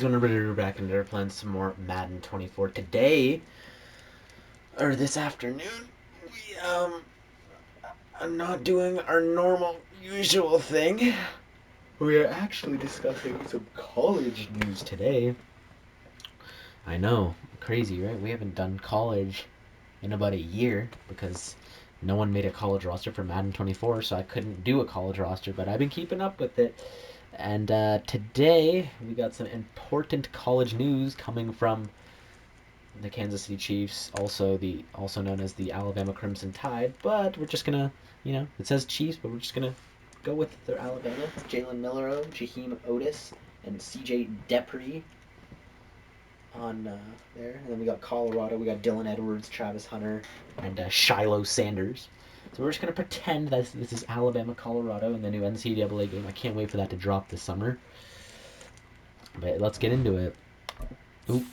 Gonna be back and they're playing some more Madden 24 today, or this afternoon. I'm not doing our normal, usual thing. We are actually discussing some college news today. I know, crazy, right? We haven't done college in about a year because no one made a college roster for Madden 24, so I couldn't do a college roster, but I've been keeping up with it. And today we got some important college news coming from the Kansas City Chiefs, also known as the Alabama Crimson Tide. But we're just gonna, it says Chiefs, but we're just gonna go with their Alabama. Jalen Milroe, Jaheim Otis, and C.J. Depre on there. And then we got Colorado. We got Dylan Edwards, Travis Hunter, and Shiloh Sanders. So we're just gonna pretend that this is Alabama, Colorado in the new NCAA game. I can't wait for that to drop this summer. But let's get into it. Oop.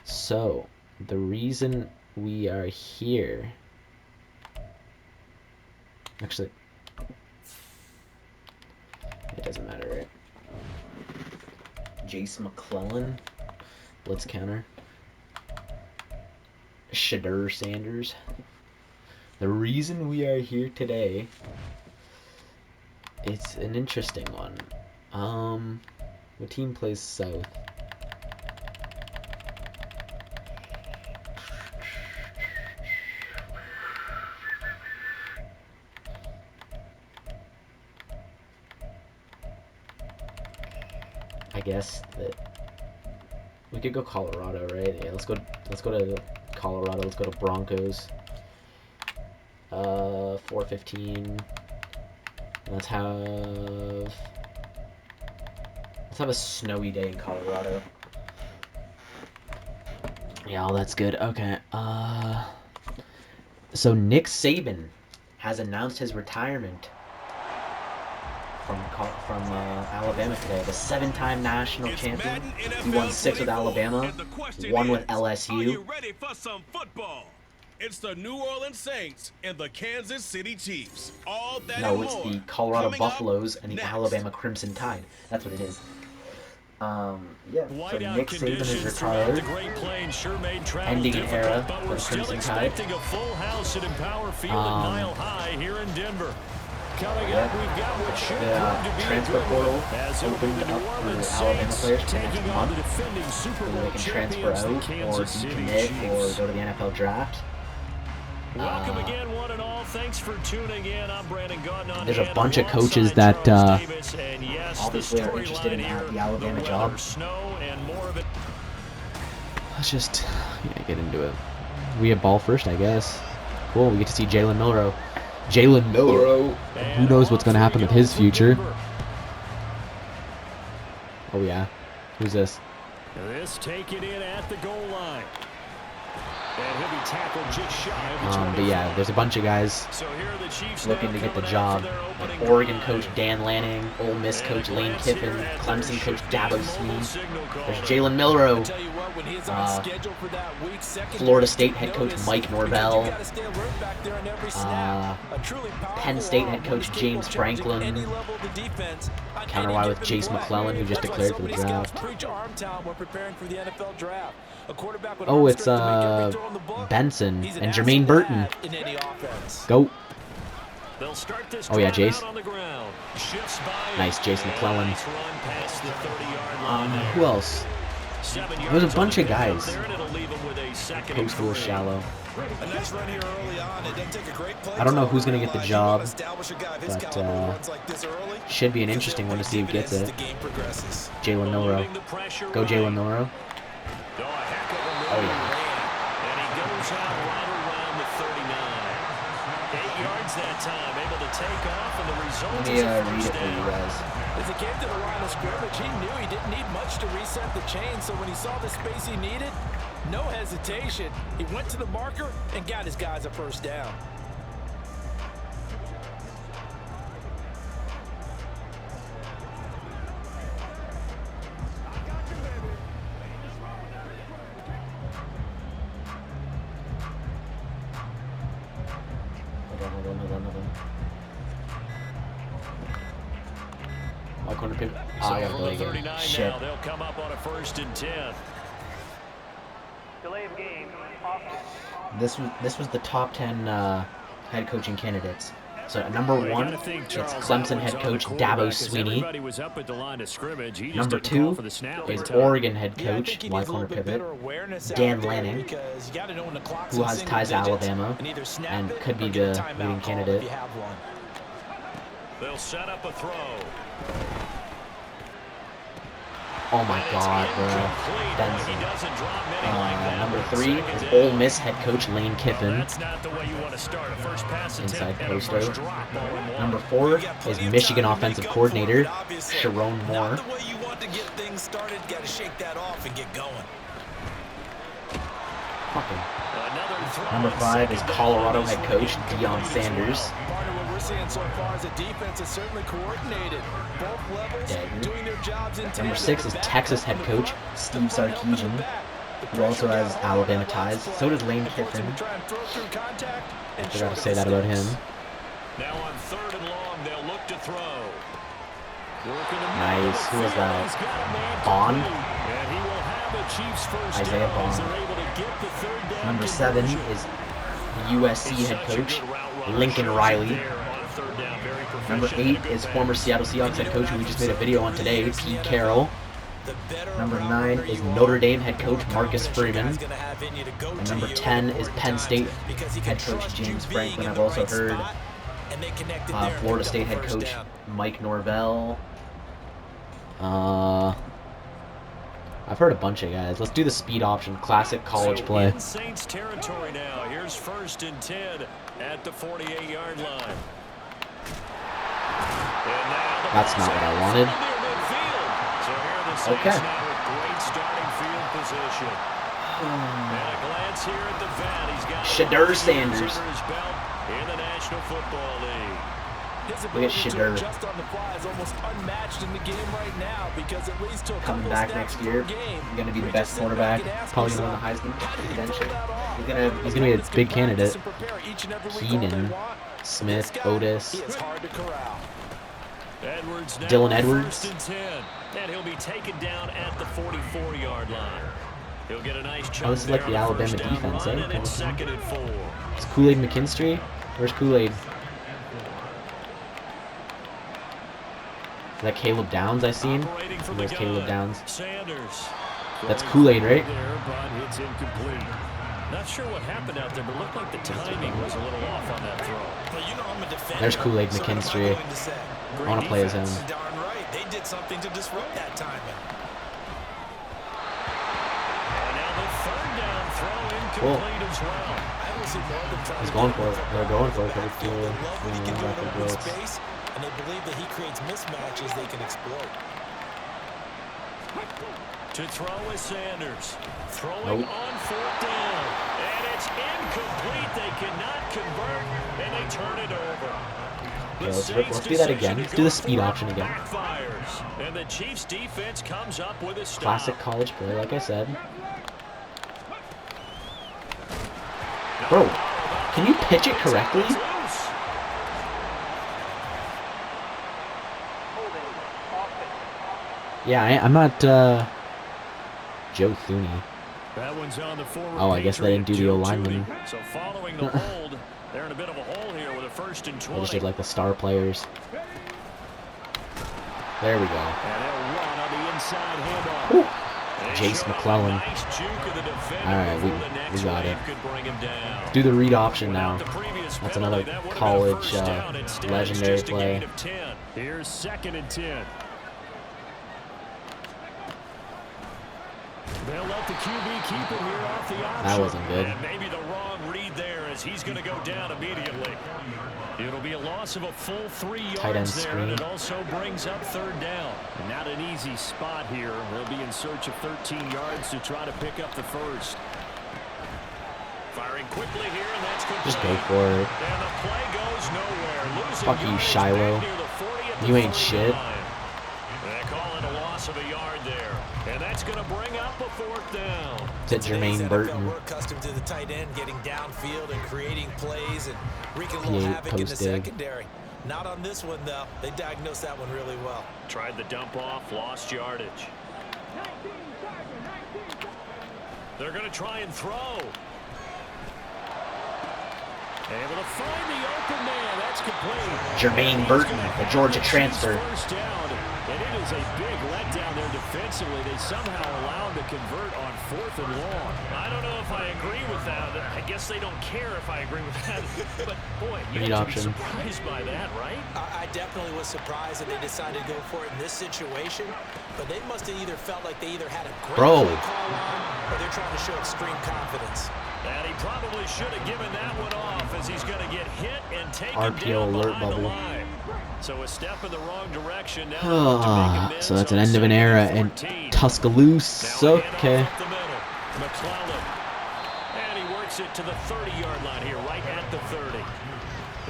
So the reason we are here, actually, it doesn't matter, right? Jace McClellan, blitz counter. Shadur Sanders. The reason we are here today, it's an interesting one. What team plays South? I guess that we could go Colorado, right? Yeah, let's go to Colorado. Let's go to Broncos. 4:15. Let's have a snowy day in Colorado. Yeah, that's good. Okay. So Nick Saban has announced his retirement from Alabama today. The 7-time national champion. He won 6 with Alabama, 1 with LSU. Are you ready for some football? It's the New Orleans Saints and the Kansas City Chiefs. All that No, and it's more. the Colorado Coming Buffaloes and the next. Alabama Crimson Tide. That's what it is. Yeah, so Whiteout Nick Saban is conditions throughout the retired, Great Plains sure made travel ending an difficult, era but for we're the still Crimson Tide. expecting a full house at Empower Field at Mile High here in Denver. Coming up, we've got what should prove to be transfer a good portal one, as it'll be opened the up New for Orleans Alabama Saints players for taking next on the month, defending Super so Bowl they can transfer champions, the out or Kansas City decommit or Chiefs. go to the NFL draft. Welcome again, one and all. Thanks for tuning in. I'm Brandon Gaudinon. There's a bunch of coaches that Davis, and yes, obviously are interested in the Alabama job. Snow and more of it. Let's just get into it. We have ball first, I guess. Cool, we get to see Jalen Milroe. Jalen Milroe. Who knows what's going to happen with his future? Oh yeah, who's this? This taken in at the goal line. And he'll be tackled just shy of the 25. But yeah, there's a bunch of guys So here are the Chiefs looking to get the job. Like Oregon coach Dan Lanning, Ole Miss coach Lane Kiffin, Clemson coach Dabo Sneed. There's Jalen Milroe, Florida State head coach Mike Norvell, Penn State head coach James Franklin, counter-wide with Jace McClellan, who just declared for the draft. Oh, it's Benson and Jermaine Burton. Go. Oh yeah, Jace. Nice, Jace McClellan. Who else? There's a bunch of guys. Post a little shallow. I don't know who's going to get the job, but should be an interesting one to see who gets it. Jalen Milroe. Go Jalen Milroe. Oh yeah. And he goes out right around the 39. 8 yards that time, able to take off, and the result Let me is a read first it for you down. guys. As he came to the line of scrimmage, he knew he didn't need much to reset the chain, so when he saw the space he needed, no hesitation. He went to the marker and got his guys a first down. Hold on. My corner pivot. So I gotta from play the again. 39 Shit. now, they'll come up on a 1st and 10. Delay of game. This was the top 10 head coaching candidates. So at number Well, you 1, gotta think it's Charles Clemson Allen's head on coach the quarterback Dabo 'cause Sweeney. Everybody was up at the line of scrimmage. He just Number didn't call 2 for the snap is in time. Oregon head Yeah, I coach, think he wide needs a corner little bit pivot, better awareness Dan out there Lanning, because you gotta know when the clock's who in has single ties to digits Alabama and either snap and it could or be get a the timeout leading call candidate. if you have one. They'll set up a throw. Oh my And it's god, bro. incomplete. Boy, Benson. he doesn't drop many like that. Number But 3 second is down. Ole Miss head coach Lane Well, Kiffin. that's not the way you want to start. A first pass Inside attempt and a poster. first drop all in one. Number 4 is Michigan offensive coordinator Sharon Moore. Not the way you want to get things started. Got to shake that off and get going. Fucking. Another throw. Number 5 is Second down. Colorado This head one coach incomplete Deion as Sanders. well. Part of what we're seeing so far is the defense is certainly coordinated. Both levels Dagger. doing their jobs in tandem. Number 6 is Texas head coach Steve Sarkisian, who also has Alabama ties. So does Lane Kiffin. I forgot to say that about him. Now on 3rd and long, they'll look to throw. Nice. Who was that? Bond? And he will have a Chiefs first Isaiah down as Bond. they're able to get the 3rd down Number 7 conversion. is USC head coach Lincoln Riley. Number 8 is former Seattle Seahawks head coach who we just made a video on today, Pete Carroll. Number 9 is Notre Dame head coach Marcus Freeman. And number 10 is Penn State head coach James Franklin. I've also heard Florida State head coach Mike Norvell. I've heard a bunch of guys. Let's do the speed option. Classic college play. In Saints territory now. Here's 1st and 10 at the 48-yard line. That's not what I wanted. So here the Saints Okay. now with great starting field position. And a glance here at the vet. He's got Shadur 5 years Sanders. under his belt in the National Football League. His Look at ability to Shadur. adjust on the fly is almost unmatched in the game right now because it leads to a Coming couple back snaps next per year. game. He's gonna be the We best just sit back quarterback. and ask Probably gonna win the ourselves, Heisman how do you pull eventually. that off? He's gonna be a big candidate. And prepare each and every week all they Keenan, want. Smith, This guy, Otis. he is hard to corral. Edwards now Dylan with Edwards. 1st and 10. And he'll be taken down at the 44-yard line. He'll get a nice chunk this is like there the on Alabama first down defense, run, eh? and it's 2nd and 4. Is Kool-Aid McKinstry? Where's Kool-Aid? Is that Caleb Downs I seen? Operating from the Where's Caleb gun. Downs? Sanders. That's Throwing Kool-Aid, forward right? There, but it's incomplete. Not sure what happened out there, but it looked like the timing was a little off on that throw. Well, you know I'm a defender. There's Kool-Aid so what am I McKinstry. going to say? I want to play as him. Defense. Darn right. They did something to disrupt that timing. And now the 3rd down throw incomplete as well. I will see more of them trying He's to going get for it. the They're going for it. football Cover downfield. two. They love what he can do in Rapid open blitz. space, and they believe that he creates mismatches they can exploit. To throw is Sanders. Throwing Nope. on 4th down. And it's incomplete. They cannot convert, and they turn it over. Okay, let's do that again. Let's do the speed option again. Backfires, and the Chiefs defense comes up with a stop. Classic college play, like I said. Bro, can you pitch it correctly? It's loose. Yeah, I'm not Joe Thuney. That one's on the forward. Oh, I guess they didn't do the Joe O-lineman. Thuney. So following the hold, they're in a bit of a hole here with a 1st and 20. I just did like the star players. There we go. And they'll run on the inside handoff. Whew. They Jace show McClellan. a nice juke of the defender All right, before the next we got wave it. could bring him down. Let's do the read option Without now. the previous That's penalty, another that would've been a college first down. Instead, it's legendary just a play. gain of 10. Here's 2nd and 10. They'll let the QB keep it here off the option. That wasn't good. And maybe the wrong read there as he's going to go down immediately. It'll be a loss of a full 3 yards Tight end there, screen. and it also brings up 3rd down. And not an easy spot here. They'll be in search of 13 yards to try to pick up the first. Firing quickly here, and that's complete. Just go for it. And the play goes nowhere. Losing Fuck you, yardage Shiloh. back near the 40 at the You ain't 40 shit. line. They call it a loss of a yard there. And that's going to bring up a 4th down. To Jermaine Burton. We're accustomed to the tight end getting downfield and creating plays and wreaking a little He havoc in the posted. secondary. Not on this one, though. They diagnosed that one really well. Tried the dump off, lost yardage. They're going to try and throw. Able to find the open man. That's complete. Jermaine Burton, the Georgia transfer. First down, and it is a big letdown there defensively. They somehow allowed to convert on 4th and long. I don't know if I agree with that. I guess they don't care if I agree with that. But, boy, you have to be surprised by that, right? I definitely was surprised that they decided to go for it in this situation. But they must have either felt like they either had a great play call on, or they're trying to show extreme confidence. And he probably should have given that one off, as he's going to get hit and taken RPO down alert behind the bubble. line. So a step in the wrong direction. Now So that's an end of an era in Tuscaloosa. Okay. McClellan. And he works it to the 30-yard line here, right at the 30.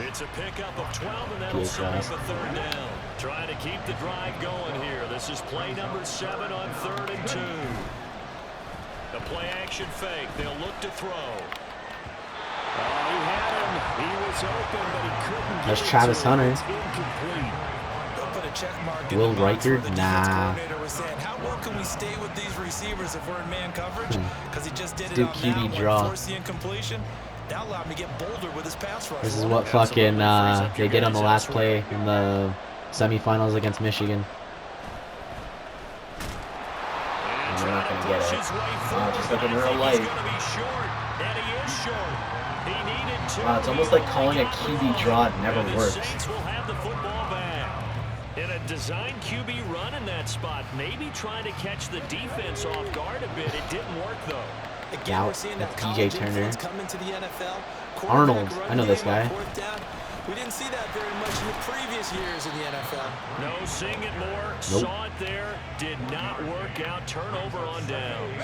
It's a pickup of 12, and that'll set up a 3rd down. Trying to keep the drive going here. This is play number 7 on 3rd and 2. The play action fake. They'll look to throw. Oh, he had him. He was open, but he couldn't. There's Travis Hunter. It's incomplete. They'll put a check mark in Will the box where Riker? the defense Nah. coordinator was saying, how well can we stay with these receivers if we're in man coverage? Because he just did it Do on QB that one, draw. force the incompletion. That allowed him to get bolder with his pass rush. This is what fucking they did on the last play in the semifinals against Michigan. And they're not gonna get it. Just like in real life. Wow, it's almost like calling a QB draw. It never works. Saints will have the football back. In a design QB run in that spot, maybe trying to catch the defense off guard a bit. It didn't work though. Again, we're seeing that That's DJ Turner. come into the NFL. Arnold, I know this guy. We didn't see that very much in the previous years in the NFL. No, seeing it more. Nope. Saw it there. Did not work out. Turnover on downs.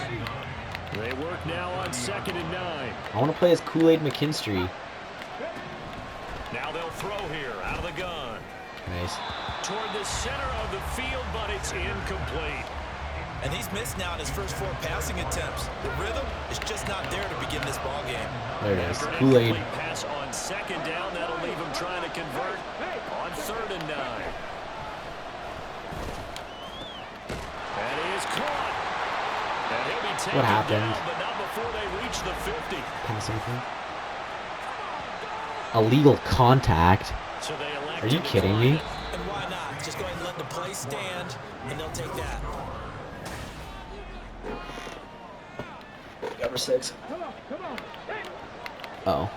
They work now on 2nd and 9. I want to play as Kool-Aid McKinstry. Now they'll throw here out of the gun. Nice. Toward the center of the field, but it's incomplete. And he's missed now in his first 4 passing attempts. The rhythm is just not there to begin this ball game. There it is. After an Kool-Aid. incomplete pass on 2nd down, that'll leave him trying to convert on 3rd and 9. And he is caught. And he'll be taken What happened? down, but not before they reach the 50. Passing thing. Illegal contact. So they elect Are you to kidding decline me? it. And why not? Just go ahead and let the play stand, and they'll take that. Number 6. Uh-oh.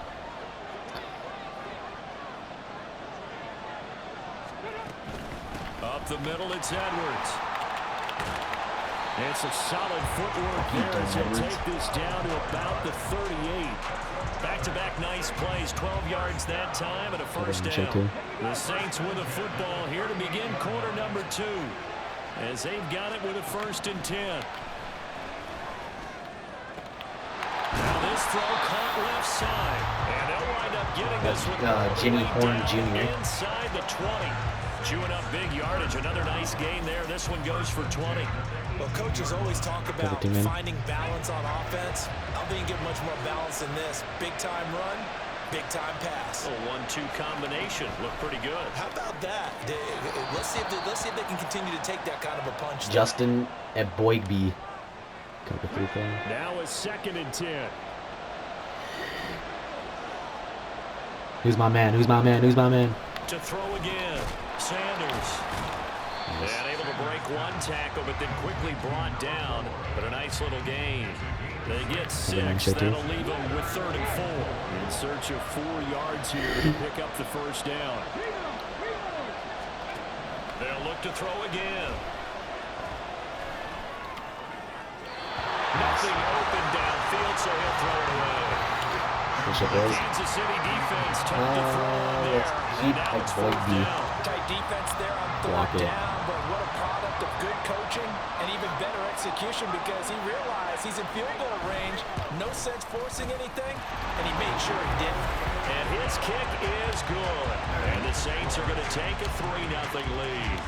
Up the middle, it's Edwards. It's a solid footwork there as he'll take this down to about the 38. Back-to-back nice plays, 12 yards that time and a first down. The Saints with a football here to begin quarter number 2 as they've got it with a 1st and 10. Now this throw caught left side, and they'll wind up getting this one Jimmy Horn down Jr. inside the 20. Chewing up big yardage. Another nice gain there. This one goes for 20. Well, coaches always talk about finding balance on offense. I don't think you get much more balance than this. Big-time run, big-time pass. A 1-2 combination. Looked pretty good. How about that? Let's see if they can continue to take that kind of a punch. Justin at Boygby. Now a 2nd and 10. Who's my man? Who's my man? Who's my man? To throw again. Sanders. Nice. And able to break one tackle, but then quickly brought down. But a nice little gain. They get 6. That'll leave them with 3rd and 4. In search of 4 yards here to pick up the first down. They'll look to throw again. Nothing open downfield, so he'll throw it away. Kansas City defense tough to throw on there. Let's keep Now a it's 4th Boygby. down. Tight defense there on 3rd down, but what a product of good coaching and even better execution because he realized he's in field goal range. No sense forcing anything, and he made sure he did. And his kick is good. And the Saints are going to take a 3-0 lead.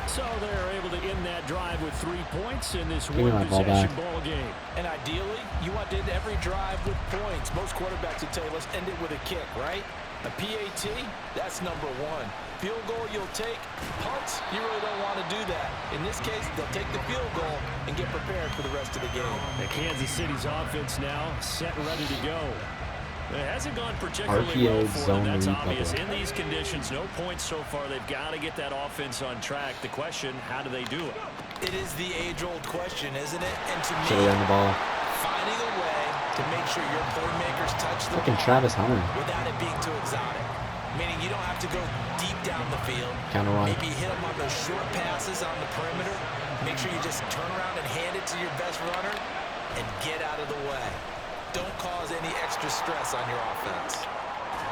So they're able to end that drive with 3 points in this one-possession ball game. And ideally, you want to end every drive with points. Most quarterbacks would tell you, let's end it with a kick, right? A PAT, that's number one. Field goal you'll take. Punts, you really don't want to do that. In this case, they'll take the field goal and get prepared for the rest of the game. And Kansas City's offense now set and ready to go. It hasn't gone particularly well for them, that's obvious. In these conditions, no points so far. They've got to get that offense on track. The question, how do they do it? It is the age-old question, isn't it? And to me, Should have run the ball. finding a way to make sure your playmakers touch the Freaking ball Travis Hunter. without it being too exotic. Meaning you don't have to go deep down the field. Counter run. Maybe hit them on those short passes on the perimeter. Make sure you just turn around and hand it to your best runner and get out of the way. Don't cause any extra stress on your offense.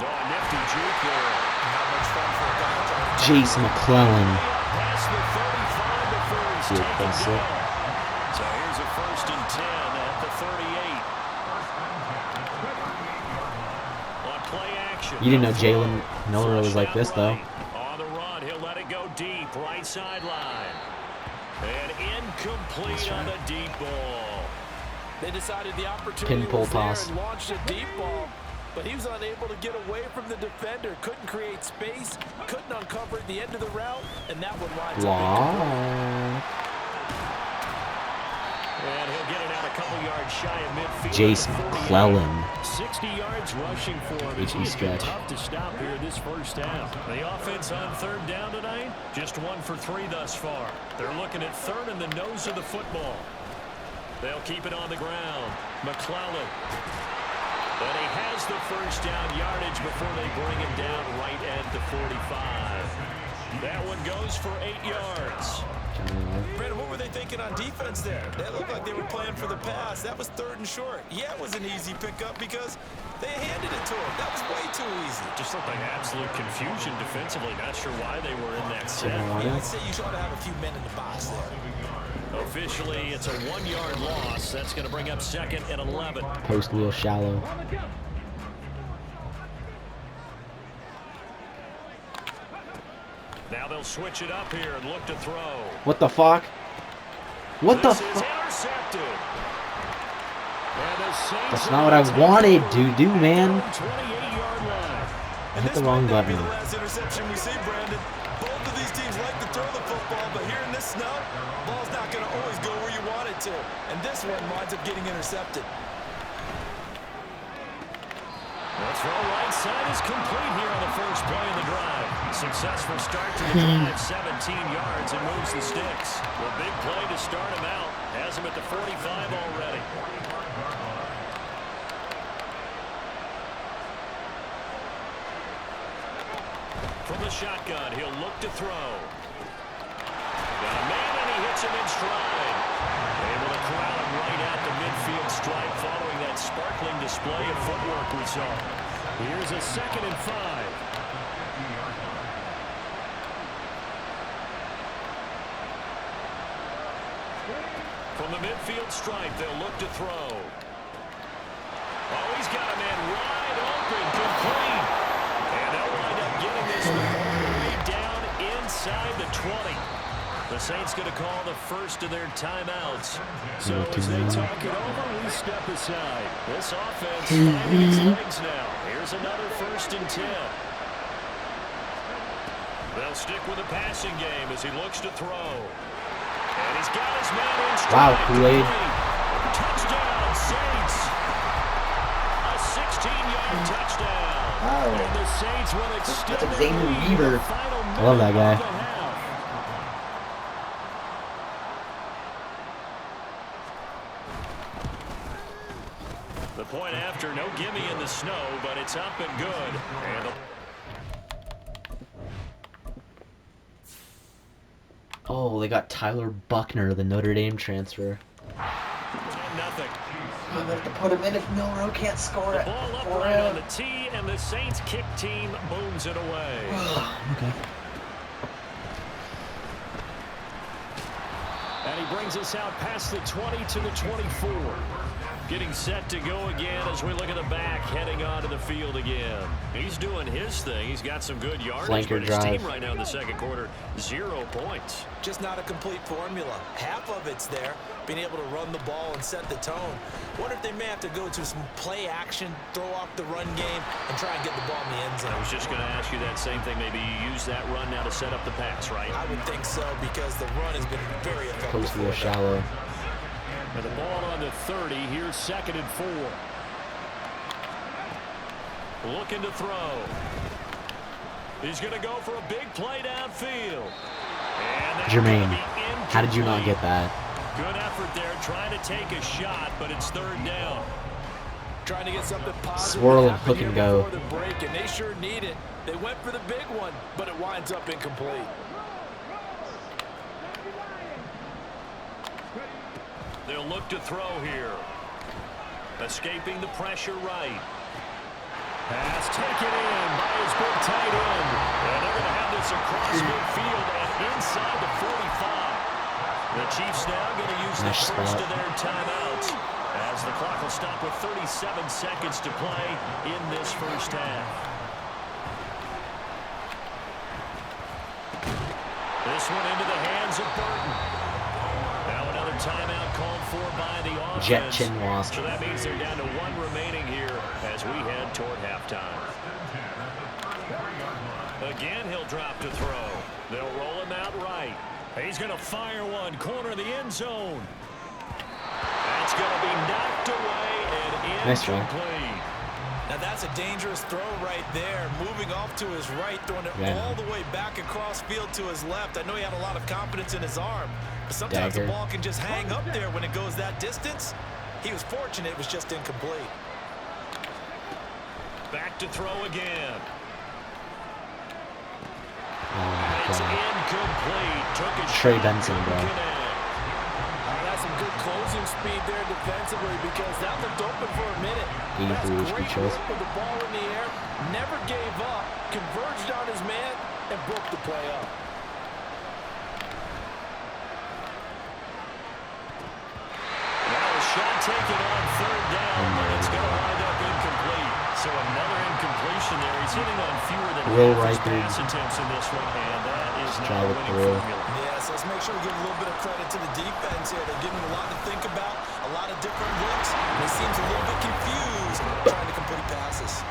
No, nifty juke there. Not much fun for a guy trying to Jace McClellan. Past the 35 before he's Yeah, taken that's down. it. So here's a 1st and 10 at the 38. On play action. You didn't know Jalen Miller was like this, though. On the run, he'll let it go deep, right sideline. And incomplete on the deep ball. They decided the opportunity Pinball was there toss. and launched a deep ball, but he was unable to get away from the defender. Couldn't create space, couldn't uncover at the end of the route, and that one winds up incomplete. Wow. And he'll get it out a couple yards shy of midfield. Jace at the 48. McClellan. 60 yards rushing for him. HP It's been stretch. tough to stop here this first half. The offense on 3rd down tonight, just 1 for 3 thus far. They're looking at 3rd in the nose of the football. They'll keep it on the ground. McClellan. And he has the 1st down yardage before they bring him down right at the 45. That one goes for 8 yards. Brandon, what were they thinking on defense there? They looked like they were playing for the pass. That was 3rd and short. Yeah, it was an easy pickup because they handed it to him. That was way too easy. Just looked like absolute confusion defensively. Not sure why they were in that set. Yeah, I'd say you ought to have a few men in the box there. Officially, it's a 1-yard loss. That's going to bring up 2nd and 11. Post wheel shallow. Now they'll switch it up here and look to throw. What the fuck? What the This is fuck? intercepted. And the Saints That's are not what I gonna wanted take to over do, man. at the 28-yard line. I hit the wrong button. The last interception we see, Brandon. Both of these teams like to throw the football, but here in this snow, ball's not going to always go where you want it to. And this one winds up getting intercepted. The throw right side is complete here on the first play of the drive. Successful start to the drive, 17 yards, and moves the sticks. The big play to start him out. Has him at the 45 already. From the shotgun, he'll look to throw. Got a man, and he hits him in stride. Able to corral him right at the midfield stripe following that sparkling display of footwork we saw. Here's a 2nd and 5. From the midfield stripe, they'll look to throw. Oh, he's got a man wide open, complete. And they'll wind up getting this the way down inside the 20. The Saints going to call the first of their timeouts. So as they talk it over, we step aside. This offense finding its legs now. Here's another 1st and 10. They'll stick with the passing game as he looks to throw. And he's got his man in stride. Wow, Kool-Aid. Touchdown, Saints. A 16-yard touchdown. Wow. And the Saints will extend That's a their Xavier lead Weaver. in the final I love that minute guy. of the half. The point after, no gimme in the snow, but it's up and good. And Oh, they got Tyler Buckner, the Notre Dame transfer. 10-0. I'm gonna have to put him in if Milroe can't score The it. ball upright on the tee, and the Saints kick team booms it away. Okay. And he brings us out past the 20 to the 24. Getting set to go again as we look at the back, heading onto the field again. He's doing his thing. He's got some good yardage, but his team right now in the second quarter, 0 points. Just not a complete formula. Half of it's there, being able to run the ball and set the tone. Wonder if they may have to go to some play action, throw off the run game, and try and get the ball in the end zone. I was just going to ask you that same thing. Maybe you use that run now to set up the pass, right? I would think so, because the run has been very effective. Coast real shallow. And the ball on the 30. Here's 2nd and 4. Looking to throw. He's going to go for a big play downfield. Jermaine, how did you not get that? Good effort there, trying to take a shot, but it's 3rd down. Trying to get something positive. Swirl and hook and go. Before the break, and they sure need it. They went for the big one, but it winds up incomplete. They'll look to throw here. Escaping the pressure right. Pass taken in by his big tight end. And they're going to have this across midfield and inside the 45. The Chiefs now going to use the first of their timeouts as the clock will stop with 37 seconds to play in this first half. This one into the hands of Burton. Now another timeout called for by the offense. Jet chin wasp. So that means they're down to 1 remaining here as we head toward halftime. Again, he'll drop to throw. They'll roll him out right. He's going to fire one, corner of the end zone. That's going to be knocked away and incomplete. Now that's a dangerous throw right there. Moving off to his right, throwing it all the way back across field to his left. I know he had a lot of confidence in his arm, but sometimes the ball can just hang up there when it goes that distance. He was fortunate it was just incomplete. Back to throw again. It's incomplete. Took a Trey Benson, bro. That's some good closing speed there defensively, because that looked open for a minute. 83 speed shows. With the ball in the air, never gave up, converged on his man, and broke the play up. Now a shot taken on 3rd down, but it's going to wind up incomplete. So another incompletion there. He's hitting on fewer than half his pass attempts in this one, and that is not a winning formula. Yes, let's make sure we give a little bit of credit to the defense here. They're giving him a lot to think about, a lot of different looks, and he seems a little bit confused trying to complete passes.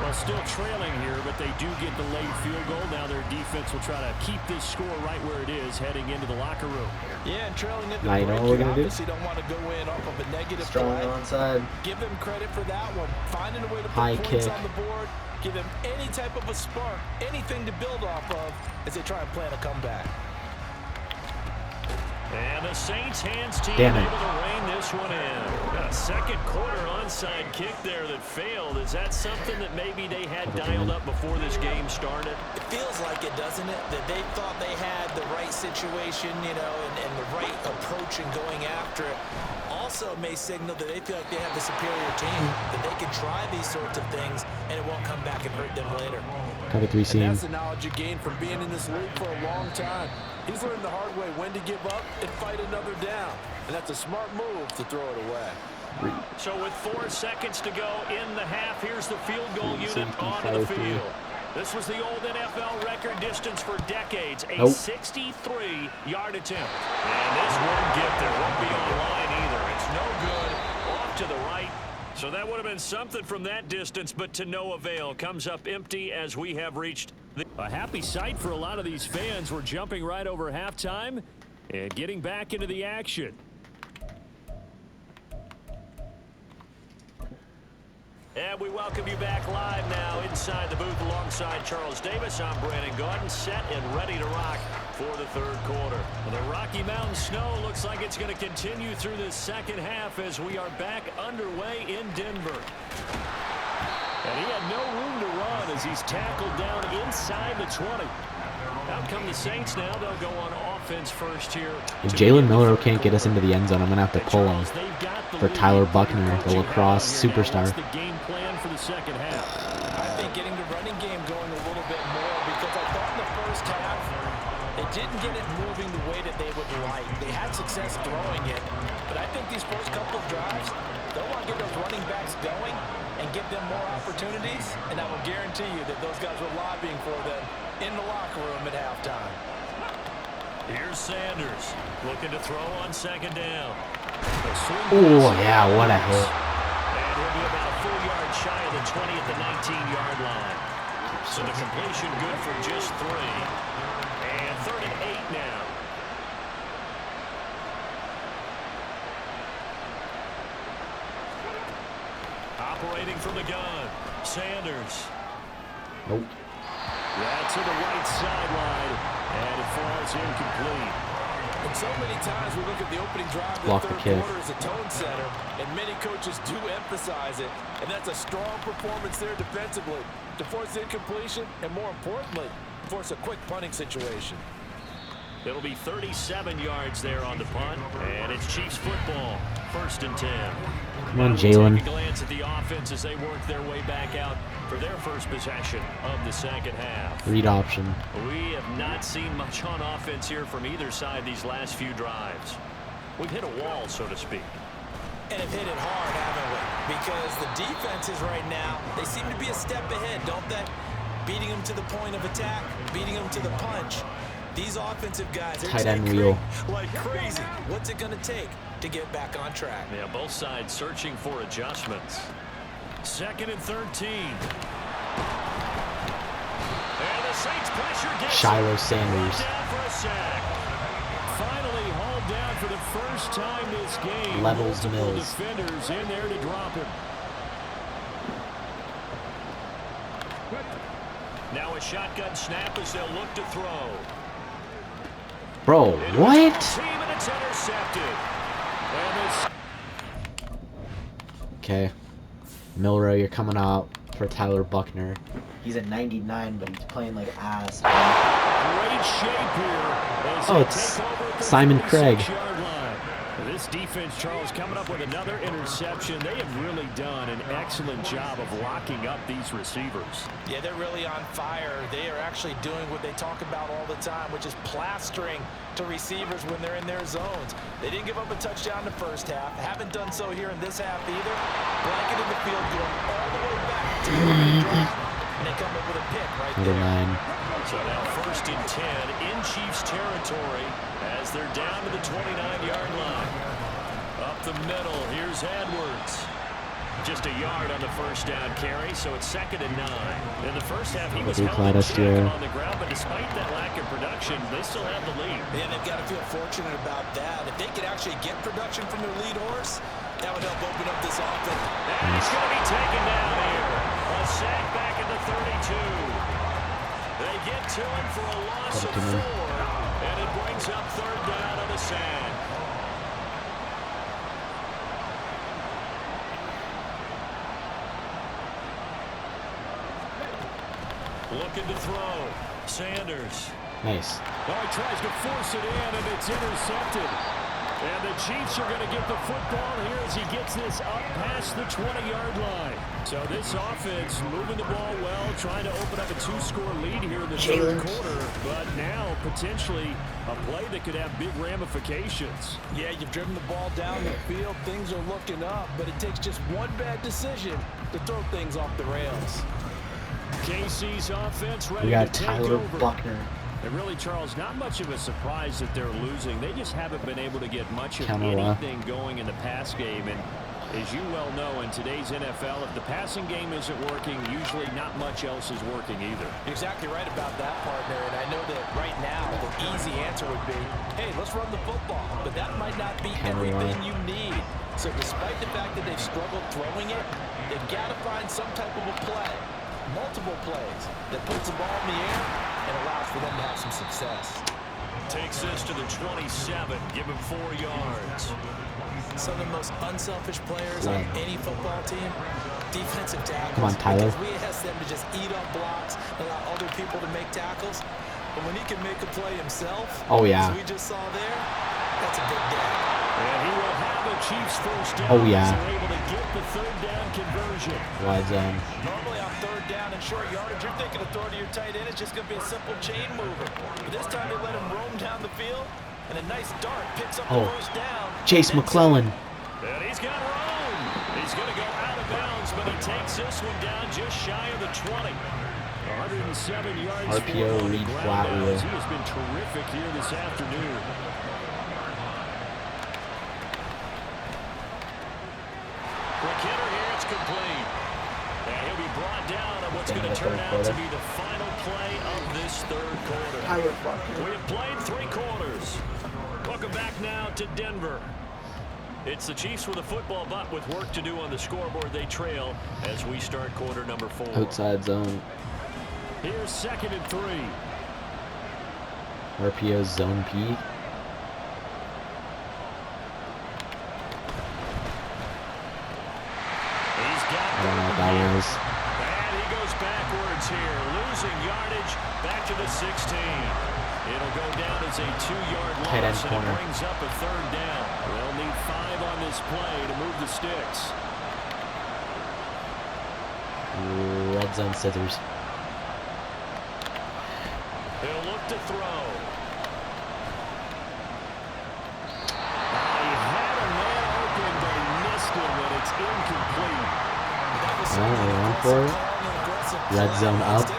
Well, still trailing here, but they do get the late field goal. Now their defense will try to keep this score right where it is heading into the locker room. Yeah, and trailing into the break, you obviously don't want to go in off of a negative play. Onside. Give them credit for that one. Finding a way to put points on the board. Give them any type of a spark, anything to build off of as they try and plan a comeback. And the Saints hands team able to rein this one in. A second quarter onside kick there that failed. Is that something that maybe they had dialed up before this game started? It feels like it, doesn't it? That they thought they had the right situation, you know, and the right approach in going after it. Also may signal that they feel like they have the superior team, that they can try these sorts of things and it won't come back and hurt them later. Cover 3 seam. That's the knowledge you gain from being in this league for a long time. He's learned the hard way when to give up and fight another down. And that's a smart move to throw it away. So with 4 seconds to go in the half, here's the field goal unit onto the field. This was the old NFL record distance for decades, a 63-yard attempt. And this won't get there, won't be online either. It's no good, off to the right. So that would have been something from that distance, but to no avail. Comes up empty as we have reached a happy sight for a lot of these fans. We're jumping right over halftime and getting back into the action. And we welcome you back live now inside the booth alongside Charles Davis. I'm Brandon Gaudin, set and ready to rock for the third quarter. The Rocky Mountain snow looks like it's going to continue through the second half as we are back underway in Denver. And he had no room to run as he's tackled down inside the 20. Out come the Saints now. They'll go on offense first here. If Jalen Miller can't get us into the end zone, I'm going to have to pull him for Tyler Buckner, the lacrosse superstar. The game plan for the second half. I think getting the running game going a little bit more, because I thought in the first half they didn't get it moving the way that they would like. They had success throwing it, but I think these first couple of drives, They'll want to get those running backs going and give them more opportunities, and I will guarantee you that those guys were lobbying for them in the locker room at halftime. Here's Sanders looking to throw on second down. Oh, yeah, what a hit. And he'll be about a full yard shy of the 20 at the 19-yard line. So the completion good for just 3. And 3rd and 8 now. Operating from the gun, Sanders. Nope. That's to the right sideline, and it falls incomplete. And so many times we look at the opening drive of Block the the third kick. quarter as a tone setter, and many coaches do emphasize it, and that's a strong performance there defensively to force incompletion and, more importantly, force a quick punting situation. It'll be 37 yards there on the punt, and it's Chiefs football, 1st and 10. Come on, We'll Jalen. take a glance at the offense as they work their way back out for their first possession of the second half. Read option. We have not seen much on offense here from either side these last few drives. We've hit a wall, so to speak. And have hit it hard, haven't we? Because the defenses right now, they seem to be a step ahead, don't they? Beating them to the point of attack, beating them to the punch. These offensive guys are Tight end tinkering wheel. like crazy. What's it going to take to get back on track? Yeah, both sides searching for adjustments. 2nd and 13. And the Saints pressure gets Shiloh Sanders. down for a sack. Finally hauled down for the first time this game. Levels Multiple Mills. defenders in there to drop him. Now a shotgun snap as they'll look to throw. Bro, what? Team, and it's intercepted. And Okay. Milrow, you're coming out for Tyler Buckner. He's a 99, but he's playing like ass. great shape here. As Oh, they it's take over at the Simon Craig. 46-yard line. This defense, Charles, coming up with another interception. They have really done an excellent job of locking up these receivers. Yeah, they're really on fire. They are actually doing what they talk about all the time, which is plastering to receivers when they're in their zones. They didn't give up a touchdown in the first half. Haven't done so here in this half either. Blanket in the field going all the way back to the drive. And they come up with a pick right Number there. 9. So now 1st and 10 in Chiefs territory as they're down to the 29-yard line. Up the middle, here's Edwards. Just a yard on the first down carry, so it's 2nd and 9. In the first half, he was held in check on the ground, but despite that lack of production, they still have the lead. Yeah, they've got to feel fortunate about that. If they could actually get production from their lead horse, that would help open up this offense. And he's going to be taken down here. A sack back at the 32. They get to him for a loss of 4, and it brings up 3rd down on the sack. Looking to throw. Sanders. Nice. Oh, he tries to force it in, and it's intercepted. And the Chiefs are going to get the football here as he gets this up past the 20-yard line. So this offense moving the ball well, trying to open up a 2-score lead here in the third quarter. But now potentially a play that could have big ramifications. Yeah, you've driven the ball down the field. Things are looking up, but it takes just one bad decision to throw things off the rails. KC's offense ready We got to take Tyler over. Buckner. And really, Charles, not much of a surprise that they're losing. They just haven't been able to get much of anything going in the pass game. And as you well know, in today's NFL, if the passing game isn't working, usually not much else is working either. You're exactly right about that, partner. And I know that right now the easy answer would be, hey, let's run the football. But that might not be everything you need. So despite the fact that they've struggled throwing it, they've got to find some type of a play, multiple plays, that puts the ball in the air and allows for them to have some success. Takes this to the 27, give him 4 yards. Some of the most unselfish players on any football team, defensive tackles. Come on, Tyler. Because we ask them to just eat up blocks, allow other people to make tackles. But when he can make a play himself, as we just saw there, that's a big day. And he will have a Chiefs first down. Oh, yeah. He's able to get the 3rd down conversion. Wide zone. Normally on 3rd down and short yardage, you're thinking of throwing to your tight end. It's just going to be a simple chain mover. But this time they let him roam down the field, and a nice dart picks up the first down. Chase McClellan. And he's got room. He's going to go out of bounds, but he takes this one down just shy of the 20. 107 yards RPO read flat wheel. He has been terrific here this afternoon. McKinnon here, it's complete. And he'll be brought down on what's going to turn out to be the final play of this third quarter. We have played 3 quarters. Welcome back now to Denver. It's the Chiefs with a football, but with work to do on the scoreboard, they trail as we start quarter number 4. Outside zone. Here's 2nd and 3. RPO zone P. I don't know what that was. And he goes backwards here, losing yardage back to the 16. It'll go down as a 2-yard loss, and it brings up a 3rd down. They'll need 5 on this play to move the sticks. Red zone scissors. He'll look to throw. He had a man open, but he missed him, and it's incomplete. Run for it. Red zone up.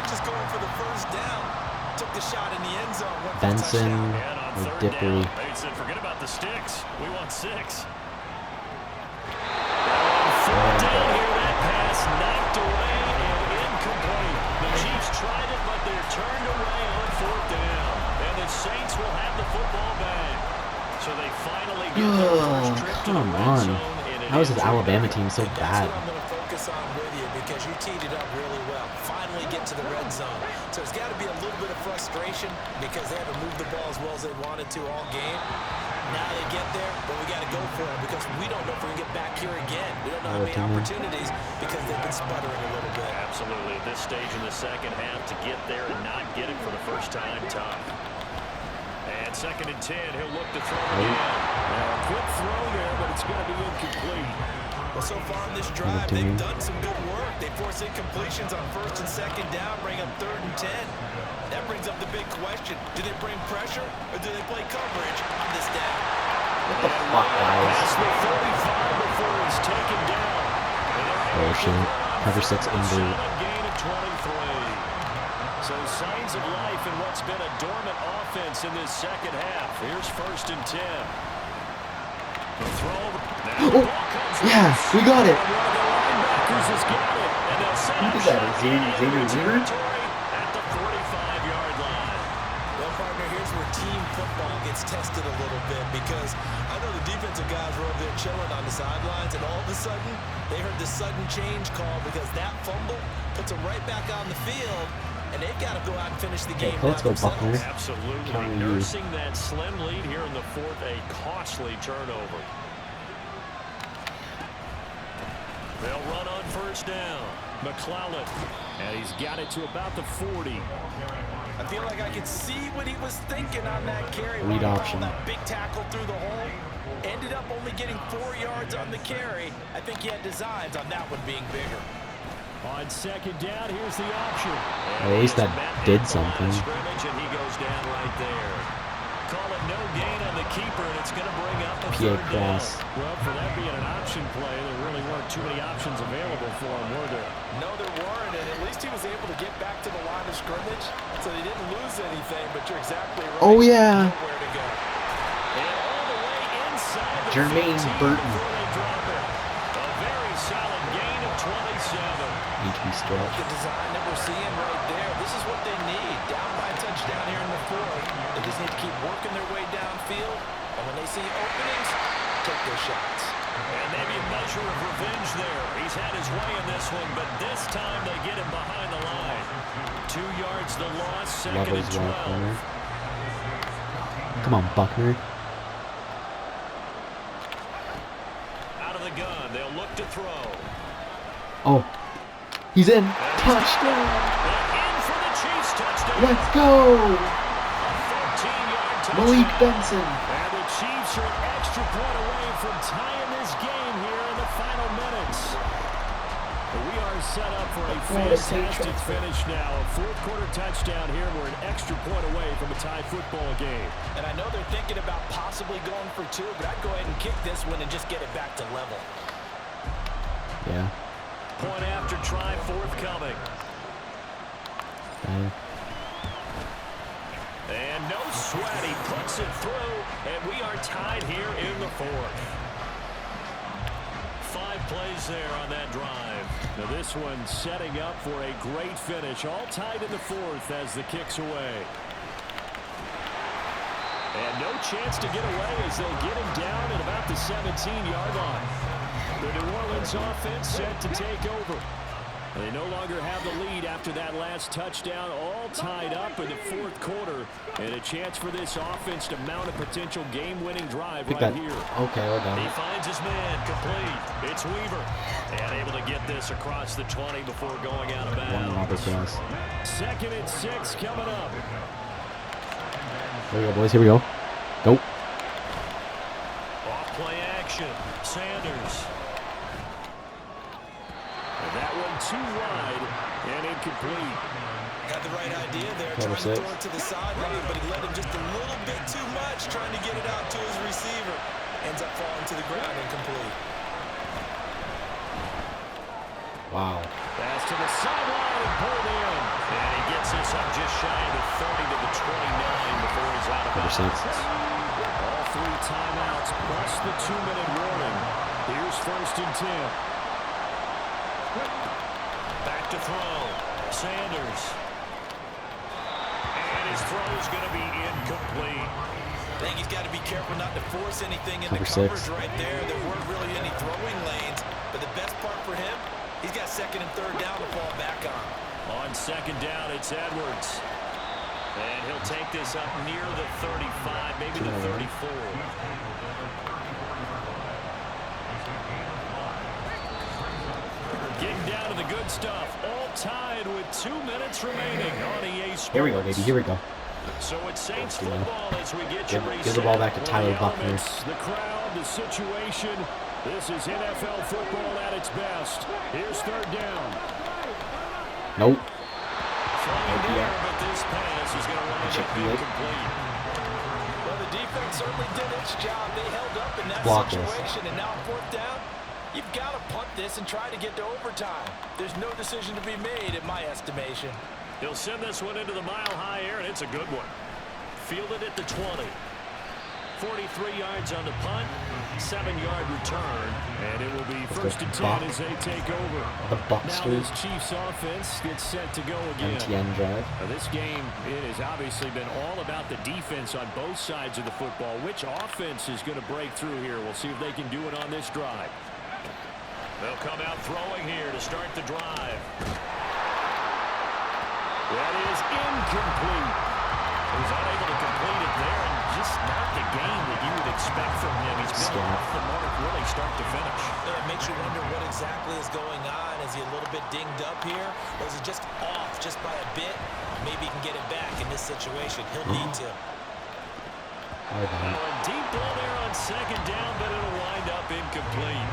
Benson or Dippery. Benson, forget about the sticks. We want 6. Down here, that pass knocked away and incomplete. The Chiefs tried it, but they're turned away on 4th down. And the Saints will have the football back. So they finally get their first trip to the red zone. How is this Alabama team so bad? I'm going to focus on with you because you teed it up really well. Finally get to the red zone. So there's got to be a little bit of frustration because they haven't moved the ball as well as they wanted to all game. Now they get there, but we got to go for it because we don't know if we can get back here again. We don't know how many opportunities because they've been sputtering a little bit. Absolutely. At this stage in the second half, to get there and not get it for the first time, tough. And 2nd and 10, he'll look to throw again. Now, a quick throw there, but it's going to be incomplete. Well, so far on this drive, they've done some good work. They force incompletions on 1st and 2nd down, bring up 3rd and 10. That brings up the big question. Do they bring pressure or do they play coverage on this down? What the fuck, guys? Past the 35 before he's taken down. Bullshit. Cover 6 injury. Gain of 23. So signs of life in what's been a dormant offense in this second half. Here's 1st and 10. The throw. Oh, yeah, we got it. Who did that? Xavier Weaver? At the 45-yard line. Well, partner, here's where team football gets tested a little bit because I know the defensive guys were over there chilling on the sidelines, and all of a sudden, they heard the sudden change call because that fumble puts them right back on the field. And they've got to go out and finish the game. Let's go, Buckner. Absolutely. Nursing that slim lead here in the 4th, a costly turnover. They'll run on 1st down. McClellan. And he's got it to about the 40. I feel like I could see what he was thinking on that carry. Read option. That big tackle through the hole. Ended up only getting 4 yards on the carry. I think he had designs on that one being bigger. On 2nd down, here's the option. Well, at least that did something. Scrimmage, and he goes down right there. Call it no gain on the keeper, and it's going to bring up a 3rd down. Well, for that being an option play, there really weren't too many options available for him, were there? No, there weren't, and at least he was able to get back to the line of scrimmage, so he didn't lose anything, but you're exactly right. Oh, yeah. Where to go. And all the way inside the Jermaine 15 Burton. before they drop it. A very solid gain of 27. HB stretch. The design that we're seeing right there, this is what they need. Down by a touchdown here in the 4th. They just need to keep working their way downfield. And when they see openings, take their shots. And maybe a measure of revenge there. He's had his way in this one, but this time they get him behind the line. 2 yards the loss, 2nd and 12. Come on, Buckner. Out of the gun, they'll look to throw. Oh, he's in. Touchdown. In for the Chiefs touchdown. Let's go. 13-yard touchdown. Malik Benson. And the Chiefs are an extra point away from tying this game here in the final minutes. We are set up for a fantastic finish now. A 4th quarter touchdown here. We're an extra point away from a tie football game. And I know they're thinking about possibly going for 2, but I'd go ahead and kick this one and just get it back to level. Yeah. Point after try forthcoming. Dang. And no sweat. He puts it through, and we are tied here in the fourth. 5 plays there on that drive. Now this one setting up for a great finish. All tied in the fourth as the kick's away. And no chance to get away as they'll get him down at about the 17-yard line. The New Orleans offense set to take over. They no longer have the lead after that last touchdown, all tied up in the fourth quarter. And a chance for this offense to mount a potential game-winning drive right here. Okay, hold on. He finds his man, complete. It's Weaver. And able to get this across the 20 before going out of bounds. 2nd and 6 coming up. Here we go, boys. Here we go. Go. Off play action. Sanders. And that one too wide and incomplete. Got the right idea there, trying to throw it to the sideline, but he let him just a little bit too much, trying to get it out to his receiver. Ends up falling to the ground, incomplete. Wow. Pass to the sideline and pulled in. And he gets this up just shy of the 30 to the 29 before he's out of bounds. All 3 timeouts plus the 2-minute warning. Here's 1st and 10. Back to throw. Sanders. And his throw is going to be incomplete. I think he's got to be careful not to force anything in the coverage right there. There weren't really any throwing lanes. But the best part for him, he's got 2nd and 3rd down to fall back on. On 2nd down, it's Edwards. And he'll take this up near the 35, maybe the 34. Getting down to the good stuff. All tied with 2 minutes remaining on EA Sports. Here we go, baby. Here we go. So it's Saints football as we get you reset. Give the ball back to Tyler Buckner. The crowd, the situation. This is NFL football at its best. Here's 3rd down. Nope. Flying there, but this pass is going to wind up incomplete. Well, the defense certainly did its job. They held up in that situation, and now 4th down, you've got to punt this and try to get to overtime. There's no decision to be made, in my estimation. He'll send this one into the mile-high air, and it's a good one. Fielded at the 20. 43 yards on the punt, 7-yard return, and it will be 1st and 10 as they take over. The Now this Chiefs offense gets set to go again. MTN drive. Now this game, it has obviously been all about the defense on both sides of the football. Which offense is going to break through here? We'll see if they can do it on this drive. They'll come out throwing here to start the drive. That is incomplete. He was unable to complete it there, and just not the game that you would expect from him. He's been off the mark really start to finish. Yeah, it makes you wonder what exactly is going on. Is he a little bit dinged up here, or is he just off just by a bit? Maybe he can get it back in this situation. He'll need to. Deep ball there on 2nd down, but it'll wind up incomplete.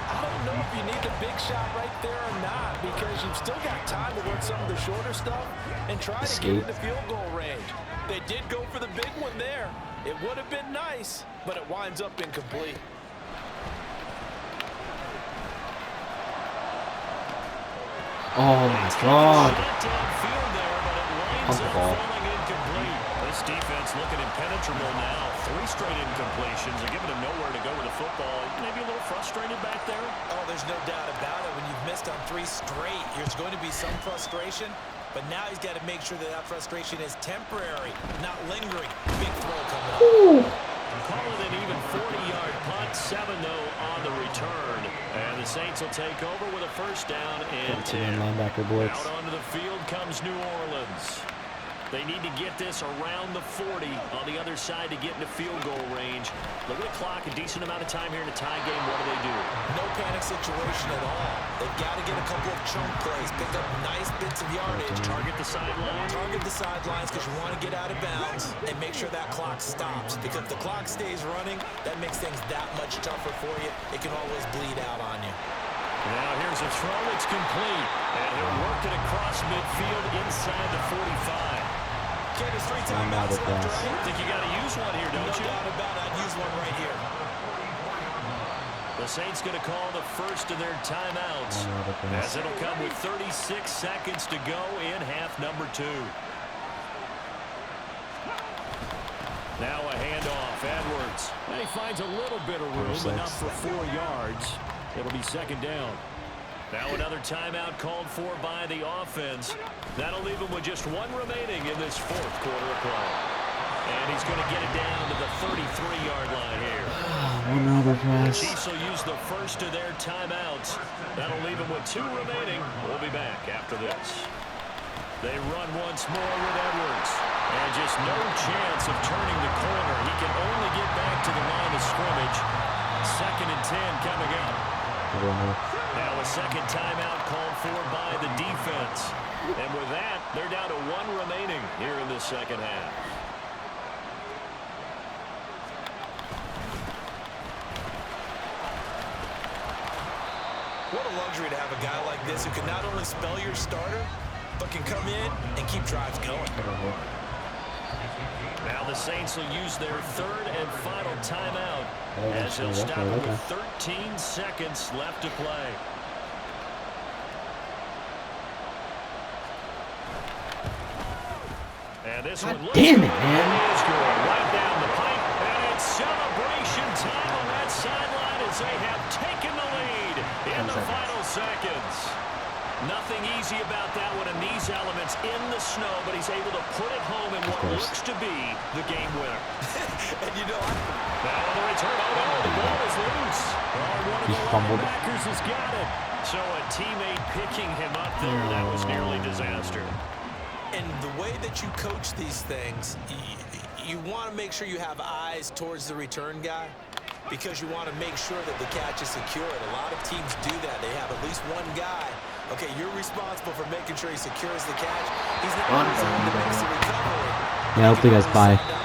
I don't know if you need the big shot right there or not, because you've still got time to work some of the shorter stuff and try to get into field goal range. They did go for the big one there. It would have been nice, but it winds up incomplete. Oh my God. Pump the ball. This defense looking impenetrable now. 3 straight incompletions. They're giving him nowhere to go with the football. Maybe a little frustrated back there. Oh, there's no doubt about it. When you've missed on 3 straight, there's going to be some frustration. But now he's got to make sure that that frustration is temporary, not lingering. Big throw coming up. Call it an even 40-yard punt. 7, though, on the return. And the Saints will take over with a 1st down and 10. Linebacker blitz. Out onto the field comes New Orleans. They need to get this around the 40 on the other side to get into field goal range. Look at the clock, a decent amount of time here in a tie game. What do? No panic situation at all. They've got to get a couple of chunk plays, pick up nice bits of yardage. Target the sidelines. Target the sidelines because you want to get out of bounds and make sure that clock stops. Because if the clock stays running, that makes things that much tougher for you. It can always bleed out on you. Now here's a throw. It's complete. And he'll work it across midfield inside the 45. Okay, there's 3 timeouts left, right? I think you got to use one here, don't you? No doubt about it. I'd use one right here. The Saints going to call the first of their timeouts, as it'll come with 36 seconds to go in half number 2. Now a handoff, Edwards. And he finds a little bit of room, enough for 4 yards. It'll be second down. Now another timeout called for by the offense. That'll leave him with just 1 remaining in this 4th quarter of play. And he's going to get it down to the 33-yard line here. Another pass. The Chiefs will use the first of their timeouts. That'll leave him with 2 remaining. We'll be back after this. They run once more with Edwards. And just no chance of turning the corner. He can only get back to the line of scrimmage. 2nd and 10 coming up. Now a second timeout called for by the defense. And with that, they're down to 1 remaining here in the second half. What a luxury to have a guy like this who can not only spell your starter, but can come in and keep drives going. Now the Saints will use their 3rd and final timeout as they'll stop it with 13 seconds left to play. And this one looks damn it, good. man. It is good. Right down the pipe. And it's celebration time on that sideline as they have taken the lead in the final seconds. Nothing easy about that one in these elements in the snow, but he's able to put it home in what looks to be the game winner. And you know, now on the return, oh no, the ball is loose. Oh, one of the linebackers has got it. So a teammate picking him up there, that was nearly disaster. and the way that you coach these things, you want to make sure you have eyes towards the return guy, because you want to make sure that the catch is secured. A lot of teams do that. They have at least one guy. Okay, you're responsible for making sure he secures the catch. He's not the one that makes the recovery. Yeah, I hope you guys bye.